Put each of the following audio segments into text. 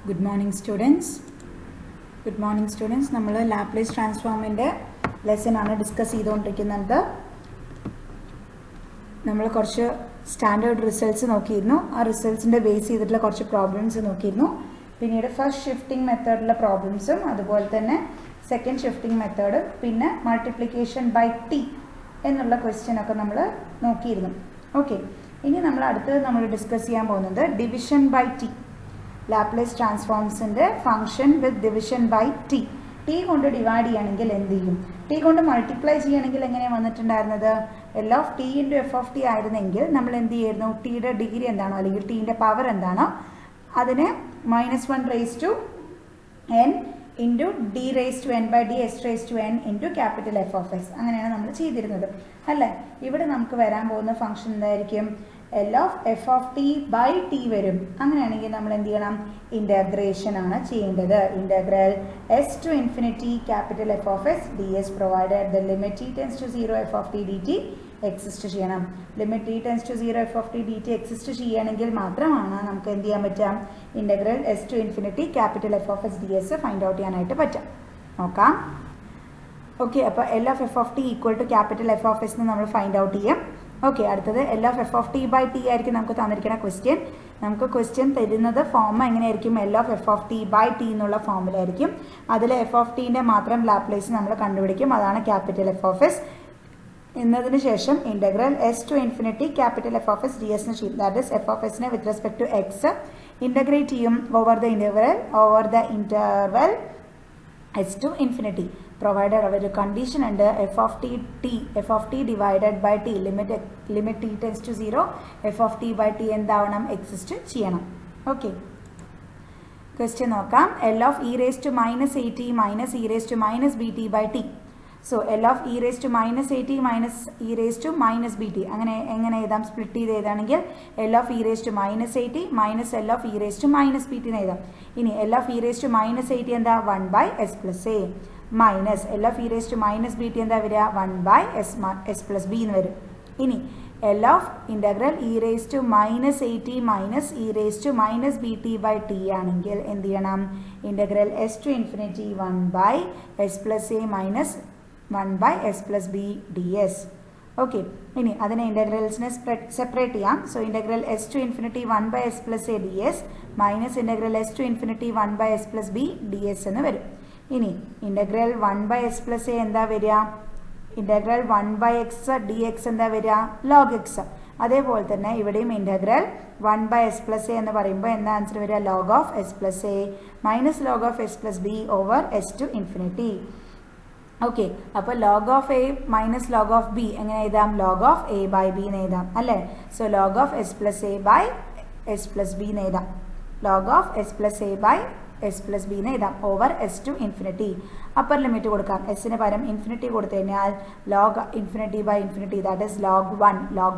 Good morning students. Good morning students. നമ്മൾ Laplace ട്രാൻസ്ഫോമിൻ്റെ lesson ആണ് discuss ചെയ്തുകൊണ്ടിരിക്കുന്നത്. നമ്മൾ കുറച്ച് സ്റ്റാൻഡേർഡ് റിസൾട്ട്സ് നോക്കിയിരുന്നു. ആ റിസൾട്ട്സിൻ്റെ ബേസ് ചെയ്തിട്ടുള്ള കുറച്ച് പ്രോബ്ലംസ് നോക്കിയിരുന്നു. പിന്നീട് ഫസ്റ്റ് ഷിഫ്റ്റിംഗ് മെത്തേഡിലെ പ്രോബ്ലംസും അതുപോലെ തന്നെ സെക്കൻഡ് ഷിഫ്റ്റിംഗ് മെത്തേഡും പിന്നെ മൾട്ടിപ്ലിക്കേഷൻ ബൈ ടി എന്നുള്ള ക്വസ്റ്റ്യനൊക്കെ നമ്മൾ നോക്കിയിരുന്നു. ഓക്കെ, ഇനി നമ്മൾ അടുത്തത് നമ്മൾ ഡിസ്കസ് ചെയ്യാൻ പോകുന്നത് ഡിവിഷൻ ബൈ ടി. ലാപ്ലേസ് ട്രാൻസ്ഫോംസിൻ്റെ function with division by t. T കൊണ്ട് ഡിവൈഡ് ചെയ്യണമെങ്കിൽ എന്ത് ചെയ്യും? ടി കൊണ്ട് മൾട്ടിപ്ലൈ ചെയ്യണമെങ്കിൽ എങ്ങനെയാണ് വന്നിട്ടുണ്ടായിരുന്നത്? L of t into f of t ആയിരുന്നെങ്കിൽ നമ്മൾ എന്ത് ചെയ്യുന്നു? ടിയുടെ ഡിഗ്രി എന്താണോ അല്ലെങ്കിൽ ടീൻ്റെ പവർ എന്താണോ അതിനെ -1 raise to n into d raise to n by d s raise to n into capital F of s. അങ്ങനെയാണ് നമ്മൾ ചെയ്തിരുന്നത് അല്ലേ? ഇവിടെ നമുക്ക് വരാൻ പോകുന്ന ഫംഗ്ഷൻ എന്തായിരിക്കും? L of f of t by t വരും. അങ്ങനെയാണെങ്കിൽ നമ്മൾ എന്ത് ചെയ്യണം? ഇൻ്റഗ്രേഷൻ ആണ് ചെയ്യേണ്ടത്. Integral s to infinity capital F of s d s provided the limit t tends to 0 f of t d t exist ചെയ്യണം. Limit t tends to 0 f of t d t exist ചെയ്യണമെങ്കിൽ മാത്രമാണ് നമുക്ക് എന്ത് ചെയ്യാൻ പറ്റുക? Integral s to infinity capital F of s d S find out ചെയ്യാനായിട്ട് പറ്റും. നോക്കാം. ഓക്കെ, അപ്പോൾ L of f of t equal to capital F of s നമ്മൾ ഫൈൻഡ് ഔട്ട് ചെയ്യും. ഓക്കെ, അടുത്തത് L of f of t by t ആയിരിക്കും നമുക്ക് തന്നിരിക്കുന്ന ക്വസ്റ്റ്യൻ. നമുക്ക് ക്വസ്റ്റ്യൻ തരുന്നത് ഫോം എങ്ങനെയായിരിക്കും? L of f of t by t എന്നുള്ള ഫോമിലായിരിക്കും. അതിൽ എഫ് ഓഫ് ടീൻ്റെ മാത്രം ലാപ്ലേസ് നമ്മൾ കണ്ടുപിടിക്കും. അതാണ് ക്യാപിറ്റൽ എഫ് ഓഫ് എസ്. എന്നതിന് ശേഷം integral s to infinity capital F of s d എസിന് ചെയ്യും. ദാറ്റ് ഇസ് എഫ് ഓഫ് എസിനെ with respect to x integrate ചെയ്യും over the interval s to infinity. Provided ഒരു കണ്ടീഷൻ ഉണ്ട്. F of t divided by t limit t tends to 0 f of t by t എന്താവണം? Exist ചെയ്യണം. Okay, question നോക്കാം. L of e raise to minus a t minus e raise to minus b t by t. So L of e raise to minus a t minus e raise to minus b t അങ്ങനെ എങ്ങനെ എഴുതാം? Split ചെയ്ത് എഴുതാണെങ്കിൽ L of e raise to minus a t minus L of e raise to minus b t എന്ന് എഴുതാം. ഇനി L of e raise to minus a t എന്താ? 1 by s plus a minus L of e raise to minus b T എന്താ വരിക? 1 by s plus b എന്ന് വരും. ഇനി L of integral e raise to minus a t minus e raise to minus b t by t ആണെങ്കിൽ എന്ത് ചെയ്യണം? Integral s to infinity 1 by s plus a minus 1 by s plus b d s. Okay, ഇനി അതിനെ ഇൻ്റഗ്രൽസിനെ separate ചെയ്യാം. So integral s to infinity 1 by s plus a d s minus integral s to infinity 1 by s plus b d s എന്ന് വരും. ഇനി integral 1 by s plus a എന്താ വരിക? Integral 1 by x d x എന്താ വരിക? Log x. അതേപോലെ തന്നെ ഇവിടെയും integral 1 by s plus a എന്ന് പറയുമ്പോൾ എന്താ ആൻസർ വരിക? Log of s plus a minus log of s plus b over s to infinity. Okay, അപ്പോൾ log of a minus log of b എങ്ങനെ എഴുതാം? Log of a by b എന്ന് എഴുതാം അല്ലേ? So log of s plus a by s plus b എന്ന് എഴുതാം. Log of s plus a by s plus b എന്ന് എഴുതാം over s to infinity. Upper limit കൊടുക്കാം. എസിന് പകരം ഇൻഫിനിറ്റി കൊടുത്തു കഴിഞ്ഞാൽ log infinity by infinity that is log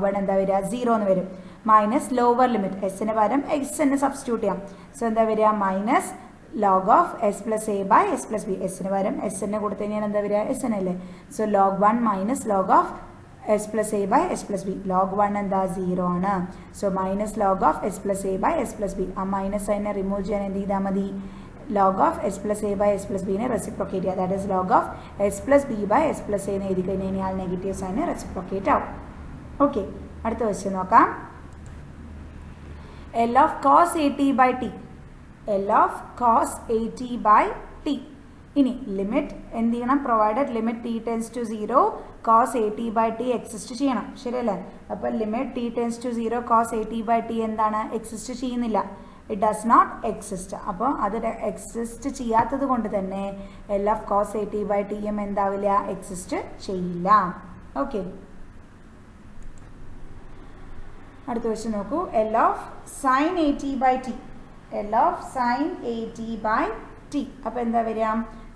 1 എന്താ വരിക? 0 എന്ന് വരും. മൈനസ് ലോവർ ലിമിറ്റ് എസിന് പകരം എക്സ് എന്ന് സബ്സ്റ്റിറ്റ്യൂട്ട് ചെയ്യാം. സോ എന്താ വരിക? Minus log of s plus a by s plus b. എസിന് പകരം എസ് എന്ന് കൊടുത്തു കഴിഞ്ഞാൽ എന്താ വരിക? എസ് എൻ അല്ലേ? So log 1 minus log of s plus a by s plus b. Log 1 എന്താ? 0 ആണ്. So minus log of s plus a by s plus b. ആ മൈനസ് അതിനെ റിമൂവ് ചെയ്യാൻ എന്ത് ചെയ്താൽ മതി? Log of s plus a by s plus ബിനെ reciprocate ചെയ്യുക. That is log of s plus b by s plus a എന്ന് എഴുതി കഴിഞ്ഞാൽ നെഗറ്റീവ് സൈന് റെസിപ്രോക്കേറ്റ് ആവും. ഓക്കെ, അടുത്ത ക്വസ്റ്റ്യൻ നോക്കാം. L of cos a t by t. L of cos a t by t. ഇനി limit എന്ത് ചെയ്യണം? Provided limit t tends to 0 cos a t by t exist ചെയ്യണം. ശരിയല്ലേ? അപ്പോൾ limit t tends to 0 cos a t by t എന്താണ്? Exist ചെയ്യുന്നില്ല. It does not exist. അപ്പോൾ അത് എക്സിസ്റ്റ് ചെയ്യാത്തത് കൊണ്ട് തന്നെ L of cos a t by ടിയും എന്താവില്ല? എക്സിസ്റ്റ് ചെയ്യില്ല. ഓക്കെ, അടുത്ത ക്വസ്റ്റ്യൻ നോക്കൂ. L of sine a t by t. L of sine a t by t. അപ്പോൾ എന്താ വരിക?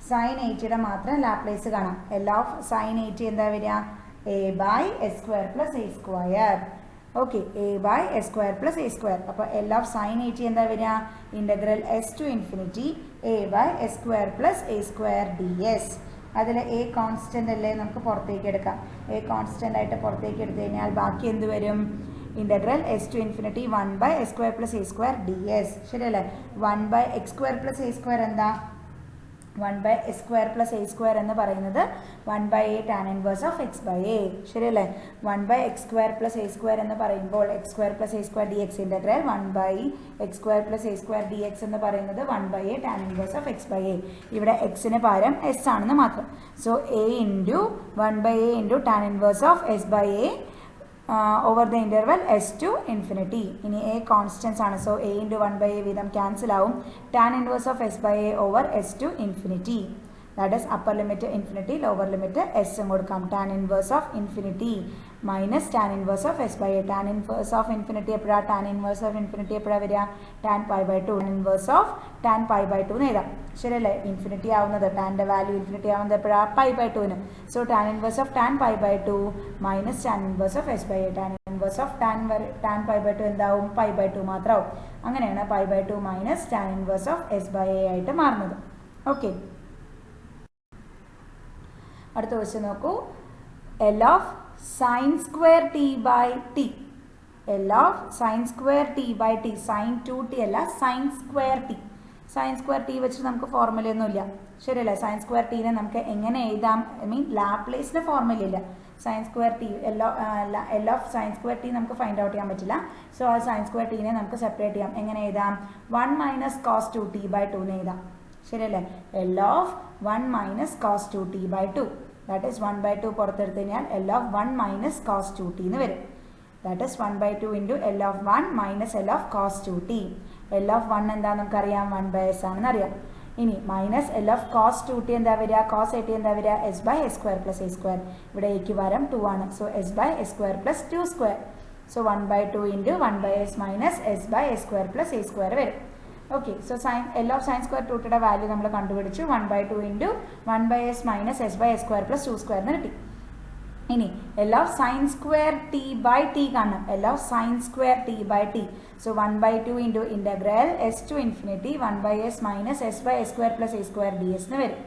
സൈൻ എ ടിയുടെ മാത്രം ലാപ്ലേസ് കാണാം. L of sine a t എന്താ വരിക? A by s square plus a square. Okay, a by s square plus a square. അപ്പോൾ L of sine a t എന്താ വരിക? Integral s to infinity a by s square plus a square d s. അതിൽ a constant അല്ലേ? നമുക്ക് പുറത്തേക്ക് എടുക്കാം. A constant ആയിട്ട് പുറത്തേക്ക് എടുത്തു കഴിഞ്ഞാൽ ബാക്കി എന്ത് വരും? Integral s to infinity 1/x² + a² ds. ശരിയല്ലേ? 1/x² + a² എന്താ? 1/x² + a² എന്ന് പറയുന്നത് 1/a tan inverse of x/a. ശരിയല്ലേ? 1/x² + a² എന്ന് പറയുമ്പോൾ x² + a² dx integral 1/x² + a² dx എന്ന് പറയുന്നത് 1/a tan inverse of x/a. ഇവിടെ എക്സിന് പകരം s ആണെന്ന് മാത്രം. So a × 1/a × tan inverse of s/a over the interval s to infinity. ഇനി a കോൺസ്റ്റൻസ് ആണ്. സോ a × 1/a വീതം ക്യാൻസൽ ആവും. tan inverse of s/a over s to infinity. That is upper limit infinity, lower limit s കൊടുക്കാം. tan inverse of infinity minus tan inverse of s/a. tan inverse of infinity എപ്പോഴാ? tan inverse of infinity എപ്പോഴാ വരിക? tan pi/2. tan inverse of tan pi/2 എന്ന് എഴുതാം. ശരിയല്ലേ? Infinity ആവുന്നത് ടാൻ്റെ value infinity ആവുന്നത് എപ്പോഴാ? pi/2ന്. So tan inverse of tan pi/2 minus tan inverse of s/a. tan inverse of tan pi/2 എന്താവും? pi/2 മാത്രമാവും. അങ്ങനെയാണ് pi/2 minus tan inverse of s/a ആയിട്ട് മാറുന്നത്. ഓക്കെ, അടുത്ത ക്വസ്റ്റ്യൻ നോക്കൂ. L of sin square t/t. L of sin square t/t. sin 2t അല്ല, sin square t. sin square t വെച്ചിട്ട് നമുക്ക് ഫോർമുലയൊന്നുമില്ല. ശരിയല്ലേ? sin square tനെ നമുക്ക് എങ്ങനെ എഴുതാം? ലാപ്ലേസിൻ്റെ ഫോർമുലയില്ല. sin square t L of sin square t നമുക്ക് ഫൈൻഡ് ഔട്ട് ചെയ്യാൻ പറ്റില്ല. സോ ആ sin square tനെ നമുക്ക് സെപ്പറേറ്റ് ചെയ്യാം. എങ്ങനെ എഴുതാം? 1 - cos 2t/2 എന്ന് എഴുതാം. ശരിയല്ലേ? L of 1 - cos 2t/2. That is 1/2 പുറത്തെടുത്ത് കഴിഞ്ഞാൽ L of 1 - cos 2t എന്ന് വരും. That is 1/2 × L of 1 - L of cos 2t. L of 1 എന്താണെന്ന് നമുക്കറിയാം? 1/s ആണെന്ന് അറിയാം. ഇനി minus L of cos 2t എന്താ വരിക? cos 8t എന്താ വരിക? s/s² + a². ഇവിടെ a ക്ക് പകരം 2 ആണ്. So s/s² + 2². So 1/2 × 1/s minus s/s² + a² വരും. Okay, so L of sin square 2tയുടെ വാല്യൂ നമ്മൾ കണ്ടുപിടിച്ചു. 1/2 × 1/s minus s/s² + 2² എന്ന് കിട്ടി. ഇനി L of sin square t/t കാണണം. L of sin square t/t. So 1/2 × integral s to infinity 1/s minus s/s² + a² ds എന്ന് വരും.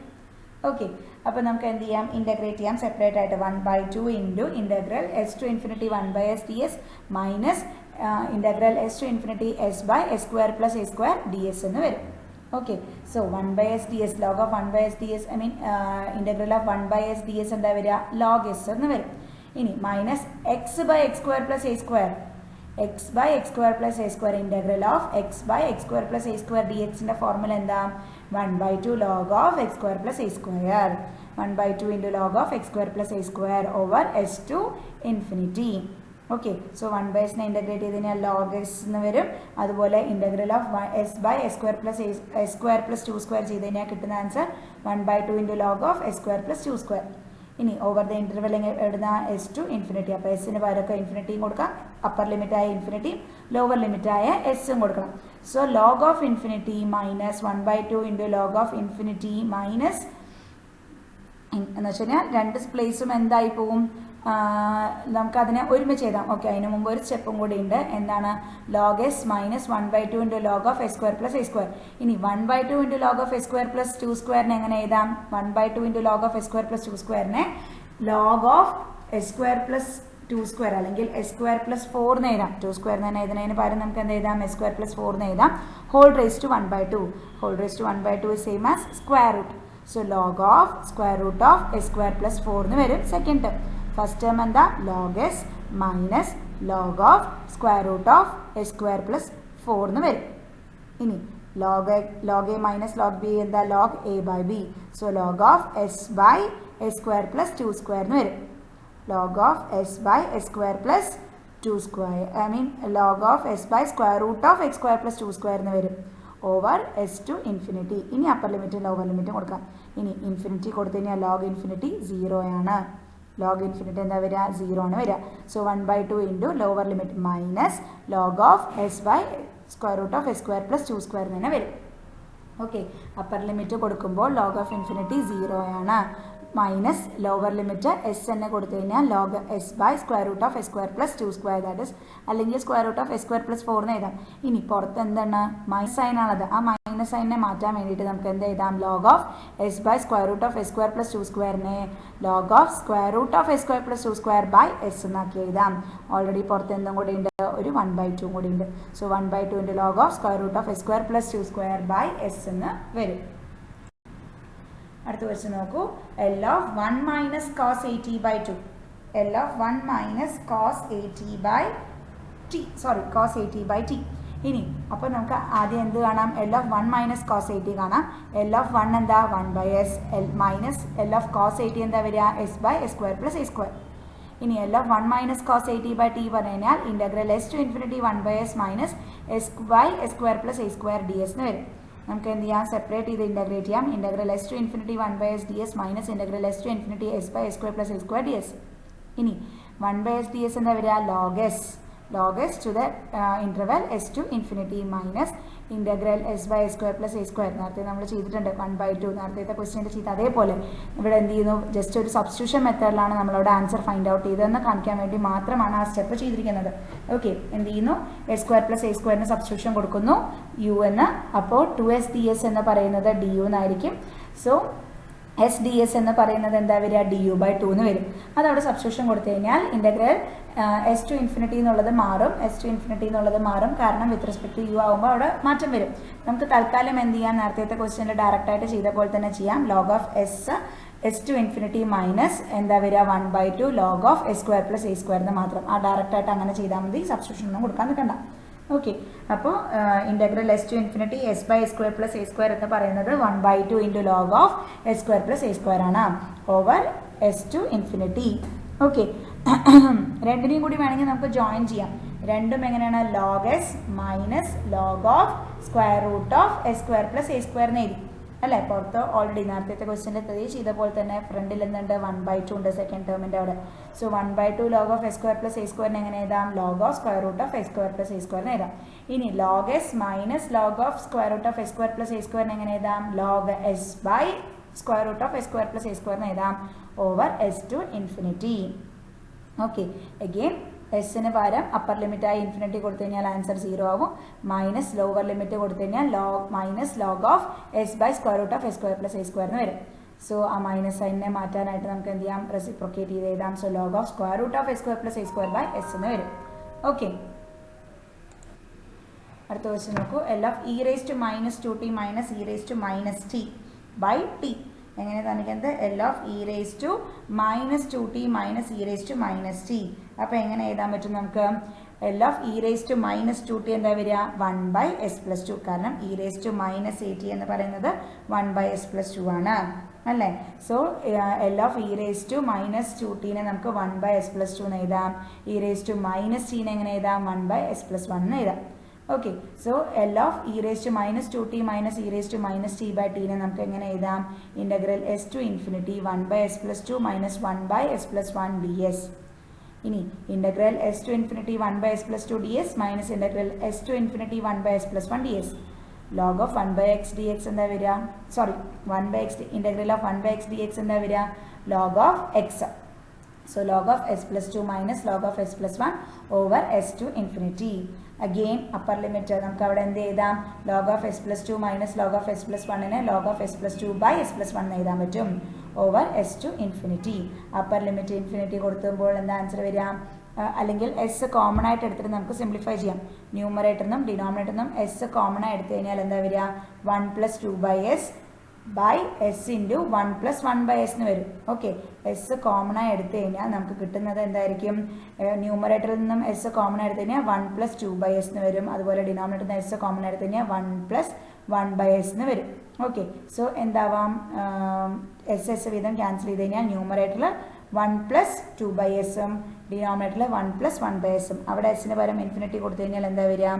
ഓക്കെ, അപ്പോൾ നമുക്ക് എന്ത് ചെയ്യാം? ഇൻ്റഗ്രേറ്റ് ചെയ്യാം സെപ്പറേറ്റ് ആയിട്ട്. 1/2 × integral s to infinity 1/s ds minus integral s to infinity s/s² + a² ds എന്ന് വരും. Okay, so 1/s ds log of 1/s ds integral of 1/s ds എന്താ വരിക? log s എന്ന് വരും. ഇനി minus x/x² + a². x/x² + a² integral of x/x² + a² dxന്റെ formula എന്താ? 1/2 log of x² + a². 1/2 × log of x² + a² over s to infinity. Okay, so 1/sനെ integrate ചെയ്ത് കഴിഞ്ഞാൽ log s എന്ന് വരും. അതുപോലെ ഇൻ്റഗ്രൽ ഓഫ് s/s² + a² + 2² ചെയ്ത് കഴിഞ്ഞാൽ കിട്ടുന്ന ആൻസർ 1/2 × log of s² + 2². ഇനി ഓവർ ദ ഇൻ്റർവെൽ എഴുതുന്ന s to infinity. അപ്പോൾ എസിന് പകരമൊക്കെ ഇൻഫിനിറ്റിയും കൊടുക്കാം. അപ്പർ ലിമിറ്റായ ഇൻഫിനിറ്റിയും ലോവർ ലിമിറ്റായ എസും കൊടുക്കണം. So log of infinity minus 1/2 × log of infinity minus എന്ന് വെച്ച് കഴിഞ്ഞാൽ രണ്ട് പ്ലേസും എന്തായി പോവും? നമുക്കതിനെ ഒരുമിച്ച് എഴുതാം. ഓക്കെ, അതിന് മുമ്പ് ഒരു സ്റ്റെപ്പും കൂടി ഉണ്ട്. എന്താണ്? log s minus 1/2 × log of s² + a². ഇനി 1/2 × log of s² + 2² എങ്ങനെ എഴുതാം? 1/2 × log of s² + 2² log of s² + 2² അല്ലെങ്കിൽ s² + 4 എന്ന് എഴുതാം. 2² തന്നെ എഴുതുന്നതിന് പകരം നമുക്ക് എന്ത് എഴുതാം? s² + 4 എന്ന് എഴുതാം. Whole raise to 1/2. Whole raise to 1/2 is same as square root. So log of square root of s² + 4 എന്ന് വരും സെക്കൻഡ് ടേം. ഫസ്റ്റ് ടേം എന്താ? log s minus log of square root of s² + 4 എന്ന് വരും. ഇനി log a minus log b എന്താ? log a/b. So log of s/s² + 2² എന്ന് വരും. log of s/s² + 2² log of s/square root of x² + 2² എന്ന് വരും over s to infinity. ഇനി upper ലിമിറ്റും ലോവർ ലിമിറ്റും കൊടുക്കാം. ഇനി ഇൻഫിനിറ്റി കൊടുത്തു കഴിഞ്ഞാൽ log infinity 0 ആണ്. log infinity എന്താ വരിക? 0 ആണ് വരിക. So 1/2 × lower limit minus log of s/square root of s² + 2² തന്നെ വരും. ഓക്കെ, അപ്പർ ലിമിറ്റ് കൊടുക്കുമ്പോൾ log of infinity 0 ആണ്. മൈനസ് ലോവർ ലിമിറ്റ് എസ് തന്നെ കൊടുത്തു കഴിഞ്ഞാൽ log s by square root of s square plus 2 square that is അല്ലെങ്കിൽ square root of s square plus 4 എന്ന് എഴുതാം. ഇനി പുറത്ത് എന്താണ് മൈനസ് സൈൻ ആണത്, ആ മൈനസ് സൈനെ മാറ്റാൻ വേണ്ടിയിട്ട് നമുക്ക് എന്ത് എഴുതാം, log of s by square root of s square plus 2 സ്ക്വയറിനെ log of square root of s square plus 2 square by s എന്നാക്കി എഴുതാം. ഓൾറെഡി പുറത്ത് എന്തും കൂടി ഉണ്ട്, ഒരു 1/2 കൂടി ഉണ്ട്. So 1/2 log of square root of s square plus 2 square by s എന്ന് വരും. അടുത്ത വെച്ച് നോക്കൂ, L of 1 minus cos 80/2 L of 1 minus cos 80/t sorry cos 80/t. ഇനി അപ്പോൾ നമുക്ക് ആദ്യം എന്ത് കാണാം, എൽ ഓഫ് 1 മൈനസ് കോസ് 80 കാണാം. എൽ ഓഫ് 1 എന്താ 1/s, l minus L of cos 80 എന്താ വരിക, s by s square plus a square. ഇനി L of 1 minus cos 80/t പറഞ്ഞു കഴിഞ്ഞാൽ integral s to infinity 1/s minus s by s square plus a square d s എന്ന് വരും. നമുക്ക് എന്ത് ചെയ്യാം, സെപ്പറേറ്റ് ചെയ്ത് ഇൻ്റഗ്രേറ്റ് ചെയ്യാം. Integral s to infinity 1/s d s minus integral s to infinity s by s square plus a square d S. ഇനി 1/s d S എന്താ വരിക, log s to the interval s to infinity minus integral s by s square plus a square. നേരത്തെ നമ്മൾ ചെയ്തിട്ടുണ്ട് 1/2 നേരത്തെ ക്വസ്റ്റ്യൻ്റെ ചെയ്ത് അതേപോലെ ഇവിടെ എന്ത് ചെയ്യുന്നു, ജസ്റ്റ് ഒരു സബ്സ്റ്റിറ്റ്യൂഷൻ മെത്തേഡിലാണ് നമ്മളവിടെ ആൻസർ ഫൈൻഡ് ഔട്ട് ചെയ്തതെന്ന് കാണിക്കാൻ വേണ്ടി മാത്രമാണ് ആ സ്റ്റെപ്പ് ചെയ്തിരിക്കുന്നത്. ഓക്കെ, എന്ത് ചെയ്യുന്നു, എസ് സ്ക്വയർ പ്ലസ് എ സ്ക്വയറിന് സബ്സ്റ്റിറ്റ്യൂഷൻ കൊടുക്കുന്നു യു എന്ന്. അപ്പോൾ 2s ds എന്ന് പറയുന്നത് ഡി യു എന്നായിരിക്കും. സോ എസ് ഡി എസ് എന്ന് പറയുന്നത് എന്താ വരിക, du/2 എന്ന് വരും. അതവിടെ സബ്സ്റ്റിറ്റ്യൂഷൻ കൊടുത്തു കഴിഞ്ഞാൽ ഇൻ്റഗ്രൽ എസ് ടു ഇൻഫിനിറ്റി എന്നുള്ളത് മാറും, കാരണം വിത്ത് റെസ്പെക്ട് ടു യു ആകുമ്പോൾ അവിടെ മാറ്റം വരും. നമുക്ക് തൽക്കാലം എന്ത് ചെയ്യാം, നേരത്തെ ക്വസ്റ്റ്യനിൽ ഡയറക്റ്റ് ആയിട്ട് ചെയ്ത പോലെ തന്നെ ചെയ്യാം. Log of s to infinity minus എന്താ വരിക 1/2 log of s square plus a square എന്ന് മാത്രം. ആ ഡയറക്റ്റ് ആയിട്ട് അങ്ങനെ ചെയ്താൽ മതി, സബ്സ്റ്റിറ്റ്യൂഷൻ ഒന്നും കൊടുക്കാൻ നിൽക്കണ്ട. ഓക്കെ, അപ്പോൾ integral s to infinity s by s square plus a square എന്ന് പറയുന്നത് 1/2 into log of s square plus a square ആണ് over s to infinity. Okay, രണ്ടിനെയും കൂടി വേണമെങ്കിൽ നമുക്ക് ജോയിൻ ചെയ്യാം. രണ്ടും എങ്ങനെയാണ്, log s minus log of square root of s square plus a square എന്ന് എഴുതി അല്ലേ. പുറത്ത് ഓൾറെഡി നേരത്തെ ക്വസ്റ്റ്യൻ്റെ തെളിവ് ചെയ്ത പോലെ തന്നെ ഫ്രണ്ടിൽ എന്തുണ്ട്, 1/2 ഉണ്ട് സെക്കൻഡ് ടേമിൻ്റെ അവിടെ. So 1/2 log of s square plus a സ്ക്വയറിന് എങ്ങനെ എഴുതാം, log of square root of s square plus a സ്ക്വയറിന് എഴുതാം. ഇനി log s minus log of square root of s square plus a സ്ക്വയറിന് എങ്ങനെ എഴുതാം, log s by square root of s square plus a സ്ക്വയറിന് എഴുതാം over s to infinity. Okay, again എസിന് പകരം അപ്പർ ലിമിറ്റായി ഇൻഫിനിറ്റി കൊടുത്തു കഴിഞ്ഞാൽ ആൻസർ 0 ആവും. മൈനസ് ലോവർ ലിമിറ്റ് കൊടുത്തു കഴിഞ്ഞാൽ minus log of s by square root of s square plus a square എന്ന് വരും. സോ ആ മൈനസ് സൈനെ മാറ്റാനായിട്ട് നമുക്ക് എന്ത് ചെയ്യാം, റെസിപ്രോക്കേറ്റ് ചെയ്ത് എഴുതാം. So log of square root of s square plus a square by s എന്ന് വരും. ഓക്കെ, അടുത്ത ക്വസ്റ്റ്യൻ നോക്കൂ, L of e raise to minus 2t minus e raise to minus t by t. എങ്ങനെ കാണിക്കുന്നത്, L of e raise to minus 2t minus e raise to minus t. അപ്പോൾ എങ്ങനെ എഴുതാൻ പറ്റും നമുക്ക്, L of e raise to minus 2t എന്താ വരിക, 1/s+2. കാരണം ഇ റേസ് ടു മൈനസ് 80 എന്ന് പറയുന്നത് 1/s+2 ആണ് അല്ലേ. So L of e raise to minus 2tനെ നമുക്ക് 1/s+2 എന്ന് എഴുതാം. ഇ റേസ് ടു മൈനസ് ടീനെ എങ്ങനെ എഴുതാം, 1/s+1 എന്ന് എഴുതാം. Okay, so L of e raise to minus 2t minus e raise to minus t/tനെ നമുക്ക് എങ്ങനെ എഴുതാം, integral s to infinity 1/s+2 minus 1/s+1 ds. ഇനി integral s to infinity 1/s+2 ds minus integral s to infinity 1/s+1 ds. Log of 1/x dx എന്താ വരിക, sorry 1/x integral of 1/x dx എന്താ വരിക, log of x. So log of s+2 minus log of s+1 over s to infinity. Again upper limit നമുക്ക് അവിടെ എന്ത് എഴുതാം, log of s+2 minus log of s+1നെ log of s+2 by s+1 എന്ന് എഴുതാൻ പറ്റും over s to infinity. Upper limit infinity കൊടുക്കുമ്പോൾ എന്താ ആൻസർ വരിക, അല്ലെങ്കിൽ എസ് കോമൺ ആയിട്ട് എടുത്തിട്ട് നമുക്ക് സിംപ്ലിഫൈ ചെയ്യാം. ന്യൂമറേറ്ററിനും ഡിനോമിനേറ്ററിനും എസ് കോമൺ ആയി എടുത്തു കഴിഞ്ഞാൽ എന്താ വരിക, 1 + 2/s by S into 1 + 1/s എന്ന് വരും. ഓക്കെ, എസ് കോമൺ ആയി എടുത്തു കഴിഞ്ഞാൽ നമുക്ക് കിട്ടുന്നത് എന്തായിരിക്കും, ന്യൂമറേറ്ററിൽ നിന്നും എസ് കോമൺ ആയി എടുത്തു കഴിഞ്ഞാൽ 1 + 2/s എന്ന് വരും. അതുപോലെ ഡിനോമിനേറ്ററിൽ നിന്ന് എസ് കോമൺ ആയി എടുത്തു കഴിഞ്ഞാൽ 1 + 1/s എന്ന് വരും. ഓക്കെ, സോ എന്താവാം, എസ് വീതം ക്യാൻസൽ ചെയ്ത് കഴിഞ്ഞാൽ ന്യൂമറേറ്ററിൽ 1 + 2/sഉം ഡിനോമിനേറ്ററിൽ 1 + 1/sഉം. അവിടെ എസിന് പകരം ഇൻഫിനിറ്റി കൊടുത്തു കഴിഞ്ഞാൽ എന്താ വരിക,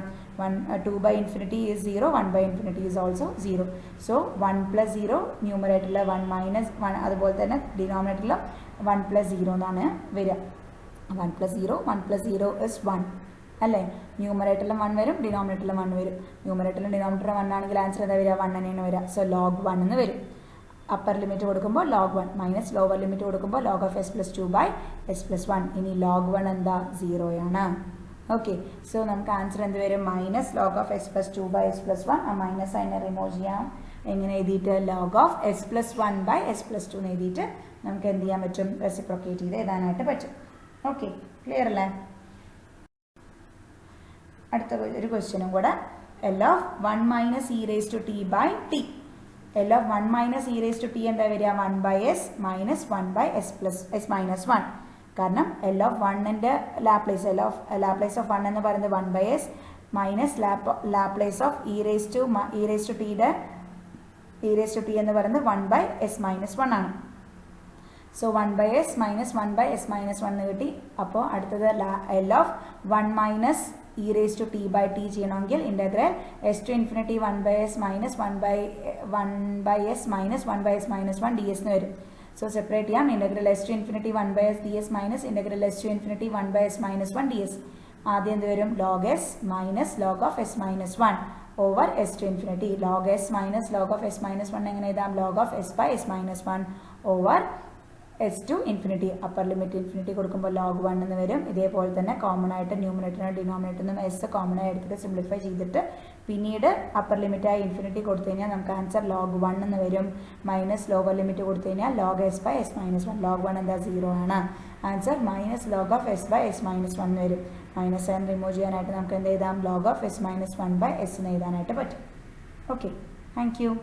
2/∞ ഈസ് 0, 1/∞ ഈസ് ഓൾസോ 0. സോ 1 + 0 ന്യൂമറേറ്ററിൽ 1 - 1, അതുപോലെ തന്നെ ഡിനോമിനേറ്ററിൽ 1 + 0 എന്നാണ് വരിക. 1 + 0 1 + 0 ഇസ് 1 അല്ലേ. ന്യൂമറേറ്ററിലും 1 വരും, ഡിനോമിനേറ്ററിലും 1 വരും. ന്യൂമറേറ്ററിലും ഡിനോമിനേറ്ററിലും 1 ആണെങ്കിൽ ആൻസർ എന്താ വരിക, 1 തന്നെയാണ് വരിക. സോ ലോഗ് 1 എന്ന് വരും. അപ്പർ ലിമിറ്റ് കൊടുക്കുമ്പോൾ log 1 മൈനസ് ലോവർ ലിമിറ്റ് കൊടുക്കുമ്പോൾ log of s plus 2 by s plus 1. ഇനി log 1 എന്താ 0 ആണ്. ഓക്കെ, സോ നമുക്ക് ആൻസർ എന്ത് വരും? Minus log of s plus 2 by s plus 1. ആ മൈനസ് അതിനെ റിമൂവ് ചെയ്യാം. എങ്ങനെ എഴുതിയിട്ട് log of s plus 1 by s plus 2 എന്ന് എഴുതിയിട്ട് നമുക്ക് എന്ത് ചെയ്യാൻ പറ്റും? റെസിപ്രോക്കേറ്റ് ചെയ്ത് എഴുതാനായിട്ട് പറ്റും. ഓക്കെ, ക്ലിയർ അല്ലേ? അടുത്ത ഒരു ക്വസ്റ്റ്യനും കൂടെ. L of 1 minus e raise to t by t. L of 1 minus e raise to t എന്താ വരിക? 1 by s minus 1 by s plus s minus 1. കാരണം എൽ ഓഫ് 1ന്റെ ലാപ്ലേസ്, ലാപ്ലേസ് ഓഫ് 1 എന്ന് പറയുന്നത് 1 by s minus Laplace of e raise to ടിയുടെ e raise to t എന്ന് പറയുന്നത് 1 by s minus 1 ആണ്. So 1 by s minus 1 by s minus 1 കിട്ടി. അപ്പോൾ അടുത്തത് L of 1 minus e raise to t by t ചെയ്യണമെങ്കിൽ integral s to infinity 1 by s minus 1 by s minus 1 by s minus 1 d s എന്ന് വരും. So separate ചെയ്യാം. Integral s to infinity 1 by s d s minus integral s to infinity 1 by s minus 1 d s. ആദ്യം എന്ത് വരും? Log s minus log of s minus 1 over s to infinity. Log s minus log of s minus 1 എങ്ങനെ എഴുതാം? Log of s by s minus 1 over s to infinity. Upper limit infinity കൊടുക്കുമ്പോൾ log 1 എന്ന് വരും. ഇതേപോലെ തന്നെ common ആയിട്ട് ന്യൂമിനേറ്ററിനും ഡിനോമിനേറ്ററിനും S common ആയി എടുത്തിട്ട് സിംപ്ലിഫൈ ചെയ്തിട്ട് പിന്നീട് അപ്പർ ലിമിറ്റായി ഇൻഫിനിറ്റി കൊടുത്തു കഴിഞ്ഞാൽ നമുക്ക് ആൻസർ ലോഗ് 1 എന്ന് വരും. മൈനസ് ലോവർ ലിമിറ്റ് കൊടുത്തു കഴിഞ്ഞാൽ log s by s minus 1. Log 1 എന്താ? 0 ആണ്. Answer minus log of s by s minus 1 എന്ന് വരും. മൈനസ് സൈൻ റിമൂവ് ചെയ്യാനായിട്ട് നമുക്ക് എന്ത് എഴുതാം? Log of s minus 1 by s എന്ന് എഴുതാനായിട്ട് പറ്റും. Okay, thank U.